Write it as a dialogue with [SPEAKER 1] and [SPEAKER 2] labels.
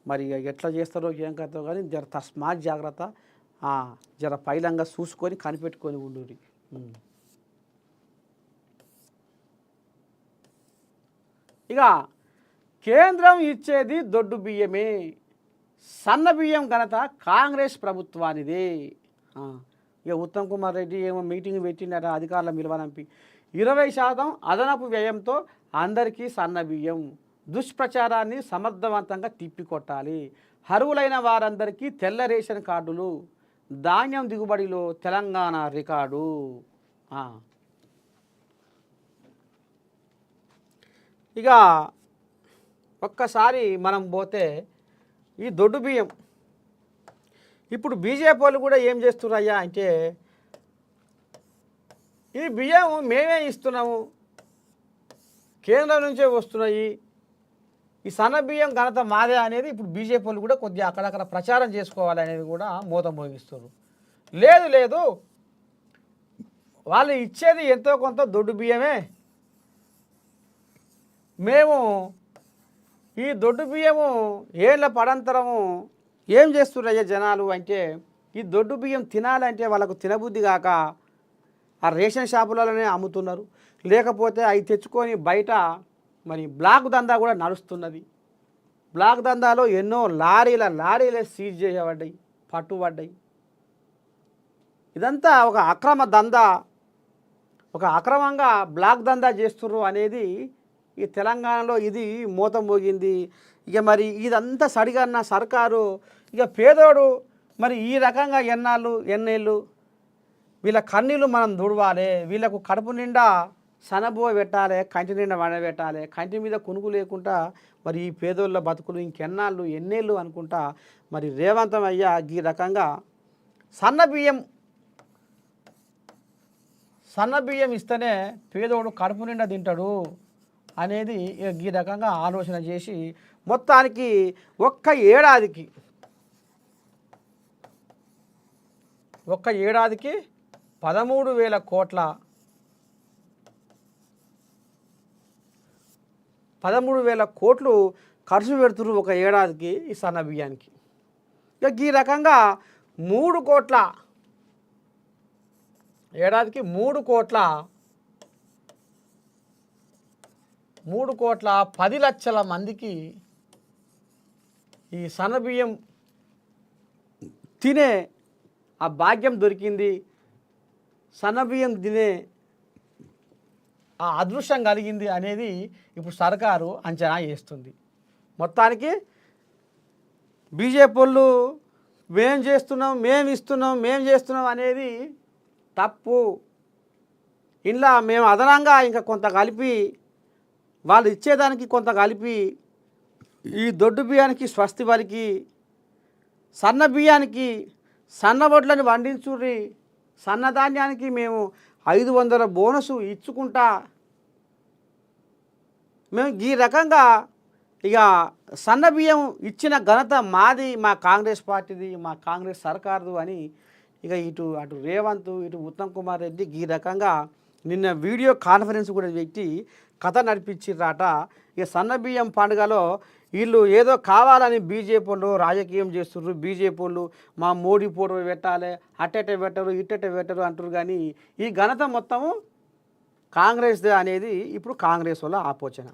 [SPEAKER 1] మరి ఎట్లా చేస్తారో ఏం కథో కానీ జర తస్మాత్ జాగ్రత్త, జర పైలంగా చూసుకొని కనిపెట్టుకొని ఉండురి. ఇక కేంద్రం ఇచ్చేది దొడ్డు బియ్యమే, సన్న బియ్యం ఘనత కాంగ్రెస్ ప్రభుత్వానిదే. ఇక ఉత్తమ్ కుమార్ రెడ్డి ఏమో మీటింగ్ పెట్టిండట అధికారుల మిలవనంపి 20% అదనపు వ్యయంతో అందరికీ సన్న బియ్యం, దుష్ప్రచారాన్ని సమర్థవంతంగా తిప్పికొట్టాలి, అర్హులైన వారందరికీ తెల్ల రేషన్ కార్డులు, ధాన్యం దిగుబడిలో తెలంగాణ రికార్డు. ఇక ఒక్కసారి మనం పోతే ఈ దొడ్డు బియ్యం ఇప్పుడు బీజేపీ వాళ్ళు కూడా ఏం చేస్తున్నారయ్యా అంటే, ఈ బియ్యం మేమే ఇస్తున్నాము, కేంద్రం నుంచే వస్తున్నాయి, ఈ సన్న బియ్యం ఘనత మాదే అనేది ఇప్పుడు బీజేపీ వాళ్ళు కూడా కొద్దిగా అక్కడక్కడ ప్రచారం చేసుకోవాలనేది కూడా మోతం మోగిస్తారు. లేదు లేదు, వాళ్ళు ఇచ్చేది ఎంతో కొంత దొడ్డు బియ్యమే, మేము ఈ దొడ్డు బియ్యము ఏళ్ళ పడంతరము ఏం చేస్తున్నారయ్యా జనాలు అంటే, ఈ దొడ్డు బియ్యం తినాలంటే వాళ్ళకు తినబుద్ధి కాక ఆ రేషన్ షాపులలోనే అమ్ముతున్నారు, లేకపోతే అవి తెచ్చుకొని బయట మరి బ్లాక్ దందా కూడా నడుస్తున్నది. బ్లాక్ దందాలో ఎన్నో లారీల సీజ్ చేయబడ్డాయి, పట్టుబడ్డాయి. ఇదంతా ఒక అక్రమ దందా, ఒక అక్రమంగా బ్లాక్ దందా చేస్తున్నారు అనేది ఈ తెలంగాణలో ఇది మోతం మోగింది. ఇక మరి ఇదంతా సడిగన్న సర్కారు ఇక పేదోడు మరి ఈ రకంగా ఎన్నేళ్ళు వీళ్ళ కన్నీళ్ళు మనం దుడవాలి, వీళ్ళకు కడుపు నిండా సనబో పెట్టాలి, కంటి నిండా వడబెట్టాలి, కంటి మీద కునుకు లేకుండా మరి ఈ పేదోళ్ళ బతుకులు ఎన్నేళ్ళు అనుకుంటా మరి రేవంతం అయ్యా ఈ రకంగా సన్న బియ్యం ఇస్తేనే పేదోడు కడుపు నిండా తింటాడు అనేది ఈ రకంగా ఆలోచన చేసి మొత్తానికి ఒక్క ఏడాదికి 13,000 కోట్ల 13,000 కోట్లు ఖర్చు పెడుతున్నారు ఒక ఏడాదికి ఈ సన్న బియ్యానికి. ఇక ఈ రకంగా 3 కోట్ల ఏడాదికి 3 కోట్ల 10 లక్షల మందికి ఈ సన్నబియ్యం తినే ఆ భాగ్యం దొరికింది, సన్నబియ్యం తినే ఆ అదృష్టం కలిగింది అనేది ఇప్పుడు సర్కారు అంచనా వేస్తుంది. మొత్తానికి బీజేపీ వాళ్ళు మేము చేస్తున్నాం అనేది తప్పు. ఇలా మేము అదనంగా ఇంకా కొంత కలిపి వాళ్ళు ఇచ్చేదానికి కొంత కలిపి ఈ దొడ్డు బియ్యానికి స్వస్తి పలికి సన్న బియ్యానికి సన్నబొడ్లను వండించుర్రి, సన్నధాన్యానికి మేము 500 బోనసు ఇచ్చుకుంటా మేము ఈ రకంగా ఇక సన్న బియ్యం ఇచ్చిన ఘనత మాది, మా కాంగ్రెస్ పార్టీది, మా కాంగ్రెస్ సర్కారుది అని ఇక అటు రేవంత్ ఇటు ఉత్తమ్ కుమార్ రెడ్డి ఈ రకంగా నిన్న వీడియో కాన్ఫరెన్స్ కూడా పెట్టి కథ నడిపించిర్రాట. ఇక సన్నబియ్యం పండుగలో వీళ్ళు ఏదో కావాలని బీజేపీ వాళ్ళు రాజకీయం చేస్తున్నారు. బీజేపీ వాళ్ళు మా మోడీ ఫోటో పెట్టాలి, అట్టెట్ట పెట్టరు ఇట్టెట్ట పెట్టరు అంటారు. కానీ ఈ ఘనత మొత్తము కాంగ్రెస్దే అనేది ఇప్పుడు కాంగ్రెస్ వాళ్ళ ఆలోచన.